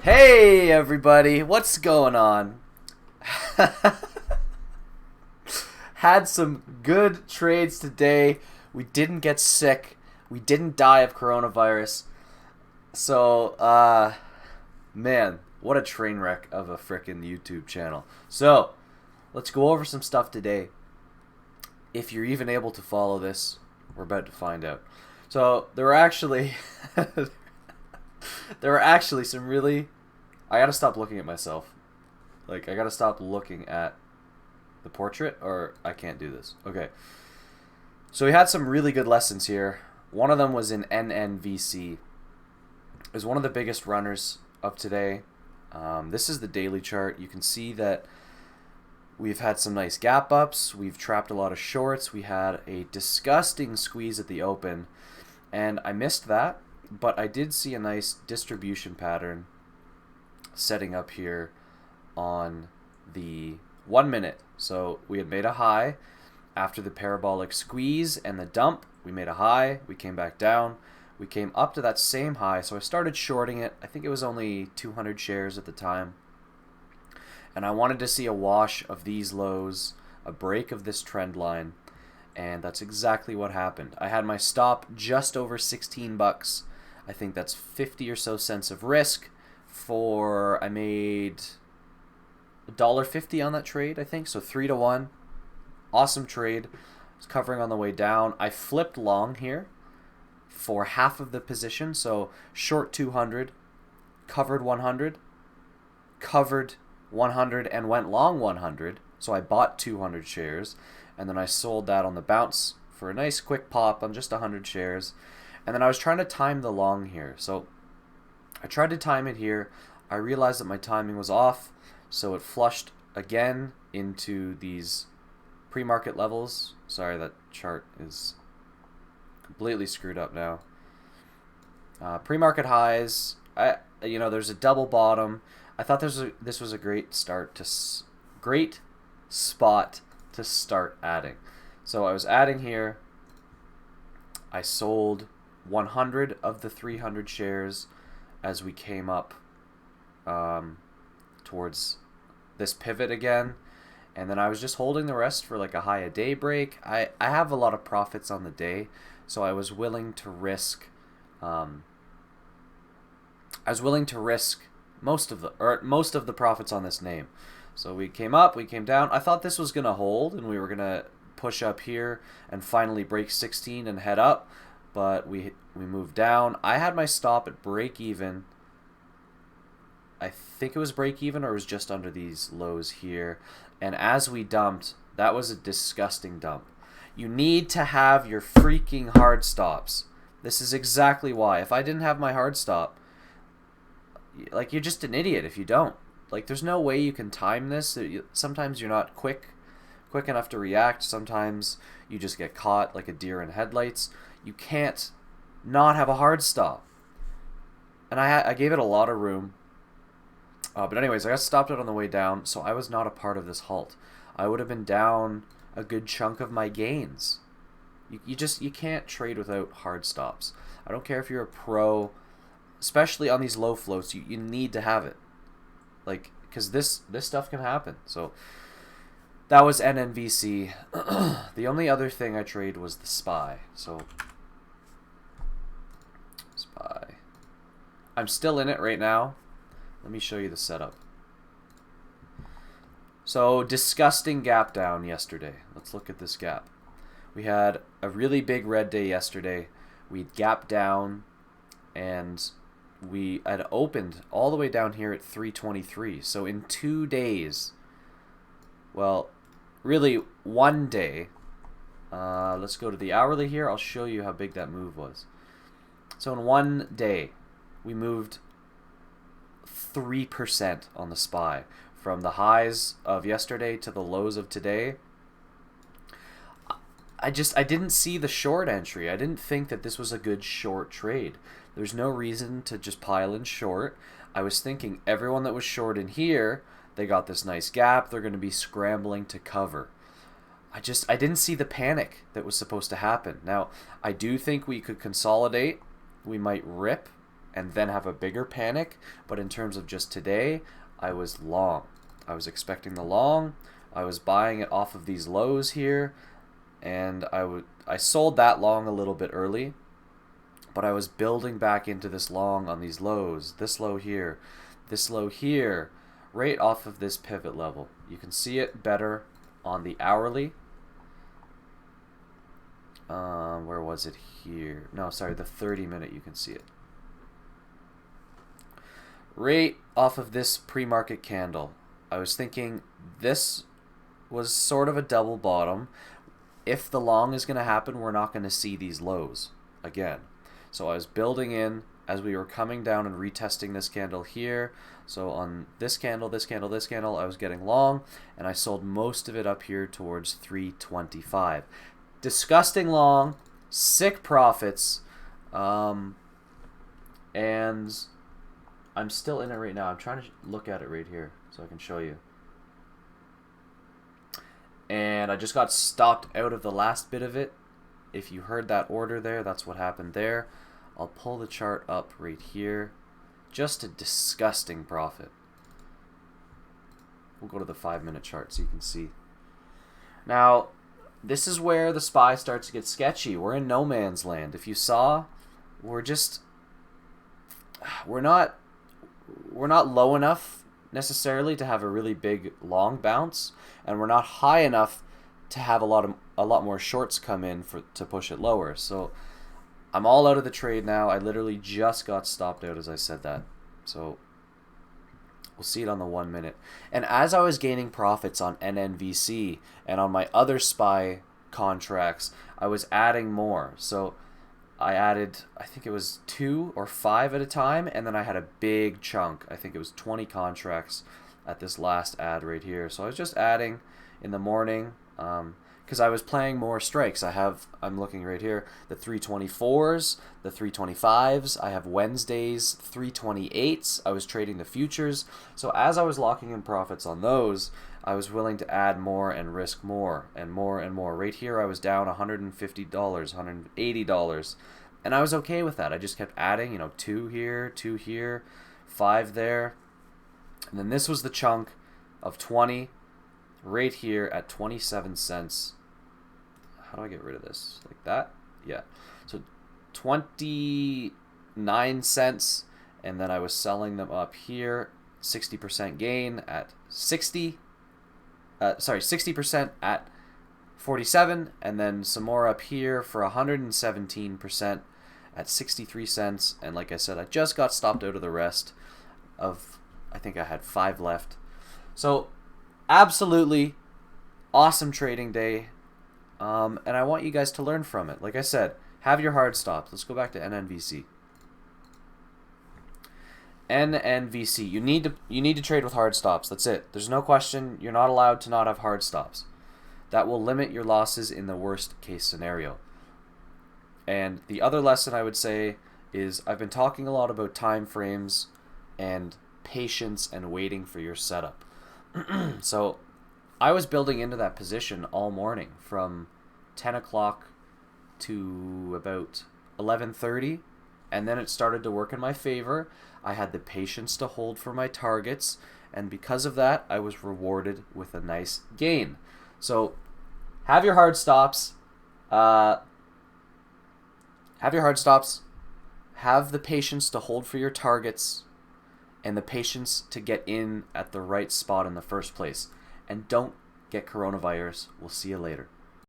Hey everybody, what's going on? Had some good trades today. We didn't get sick. We didn't die of coronavirus. So, man, what a train wreck of a frickin' YouTube channel. So, let's go over some stuff today. If you're even able to follow this, we're about to find out. So, there were actually there were actually some really I gotta stop looking at myself. Like, I gotta stop looking at the portrait, or I can't do this. Okay. So we had some really good lessons here. One of them was in NNVC. It was one of the biggest runners of today. This is the daily chart. You can see that we've had some nice gap ups. We've trapped a lot of shorts. We had a disgusting squeeze at the open, and I missed that, but I did see a nice distribution pattern setting up here on the 1 minute. So we had made a high after the parabolic squeeze and the dump. We made a high, we came back down, we came up to that same high. So I started shorting it. I think it was only 200 shares at the time, and I wanted to see a wash of these lows, a break of this trend line, and that's exactly what happened. I had my stop just over 16 bucks. I think that's 50 or so cents of risk. I made $1.50 on that trade, I think, so 3-1. Awesome trade. It's covering on the way down. I flipped long here for half of the position, so short 200, covered 100, covered 100, and went long 100. So I bought 200 shares, and then I sold that on the bounce for a nice quick pop on just 100 shares. And then I was trying to time the long here, so I tried to time it here. I realized that my timing was off, so it flushed again into these pre-market levels. Sorry, that chart is completely screwed up now. Pre-market highs. There's a double bottom. I thought this was a great great spot to start adding. So I was adding here. I sold 100 of the 300 shares as we came up towards this pivot again, and then I was just holding the rest for like a high a day break. I have a lot of profits on the day, so I was willing to risk most of the profits on this name. So we came up, we came down. I thought this was gonna hold and we were gonna push up here and finally break 16 and head up, but we moved down. I had my stop at break even. I think it was break even, or it was just under these lows here. And as we dumped, that was a disgusting dump. You need to have your freaking hard stops. This is exactly why. If I didn't have my hard stop, like, you're just an idiot if you don't. Like, there's no way you can time this. Sometimes you're not quick enough to react. Sometimes you just get caught like a deer in headlights. You can't not have a hard stop. And I gave it a lot of room. But anyways, I got stopped out on the way down, so I was not a part of this halt. I would have been down a good chunk of my gains. You can't trade without hard stops. I don't care if you're a pro, especially on these low floats. You need to have it, like, because this stuff can happen. So that was NNVC. The only other thing I traded was the SPY. So SPY. I'm still in it right now. Let me show you the setup. So, disgusting gap down yesterday. Let's look at this gap. We had a really big red day yesterday. We gapped down, and we had opened all the way down here at 323. So in 2 days, well, really 1 day. Let's go to the hourly here. I'll show you how big that move was. So in 1 day, we moved 3% on the SPY, from the highs of yesterday to the lows of today. I didn't see the short entry. I didn't think that this was a good short trade. There's no reason to just pile in short. I was thinking everyone that was short in here, they got this nice gap, they're going to be scrambling to cover. I didn't see the panic that was supposed to happen. Now, I do think we could consolidate. We might rip and then have a bigger panic. But in terms of just today, I was long. I was expecting the long. I was buying it off of these lows here, and I sold that long a little bit early, but I was building back into this long on these lows. This low here, right off of this pivot level. You can see it better on the hourly. Where was it here? No, sorry, the 30-minute, you can see it. Right off of this pre-market candle. I was thinking this was sort of a double bottom. If the long is going to happen, we're not going to see these lows again. So I was building in as we were coming down and retesting this candle here. So on this candle, I was getting long, and I sold most of it up here towards 325. Disgusting long, sick profits, and I'm still in it right now. I'm trying to look at it right here so I can show you. And I just got stopped out of the last bit of it. If you heard that order there, that's what happened there. I'll pull the chart up right here. Just a disgusting profit. We'll go to the 5-minute chart so you can see. Now, this is where the SPY starts to get sketchy. We're in no man's land. If you saw, we're not low enough necessarily to have a really big long bounce, and we're not high enough to have a lot more shorts come in to push it lower. So I'm all out of the trade now. I literally just got stopped out as I said that. So we'll see it on the 1 minute. And as I was gaining profits on NNVC and on my other SPY contracts, I was adding more. So I added, I think it was 2 or 5 at a time, and then I had a big chunk. I think it was 20 contracts at this last ad right here. So I was just adding in the morning because I was playing more strikes. I'm looking right here, the 324s, the 325s. I have Wednesdays 328s. I was trading the futures. So as I was locking in profits on those, I was willing to add more and risk more and more and more. Right here I was down $150, $180, and I was okay with that. I just kept adding, 2 here, 5 there. And then this was the chunk of 20 right here at 27 cents. How do I get rid of this? Like that? Yeah. So 29 cents, and then I was selling them up here, 60% gain at 60. 60% at 47, and then some more up here for 117% at 63 cents. And like I said, I just got stopped out of the rest of, I think I had 5 left. So absolutely awesome trading day, and I want you guys to learn from it. Like I said, have your hard stops. Let's go back to NNVC. NNVC. You need to trade with hard stops. That's it. There's no question. You're not allowed to not have hard stops. That will limit your losses in the worst case scenario. And the other lesson I would say is I've been talking a lot about time frames and patience and waiting for your setup. So I was building into that position all morning from 10 o'clock to about 11:30, and then it started to work in my favor. I had the patience to hold for my targets, and because of that, I was rewarded with a nice gain. So have your hard stops. Have the patience to hold for your targets, and the patience to get in at the right spot in the first place. And don't get coronavirus. We'll see you later.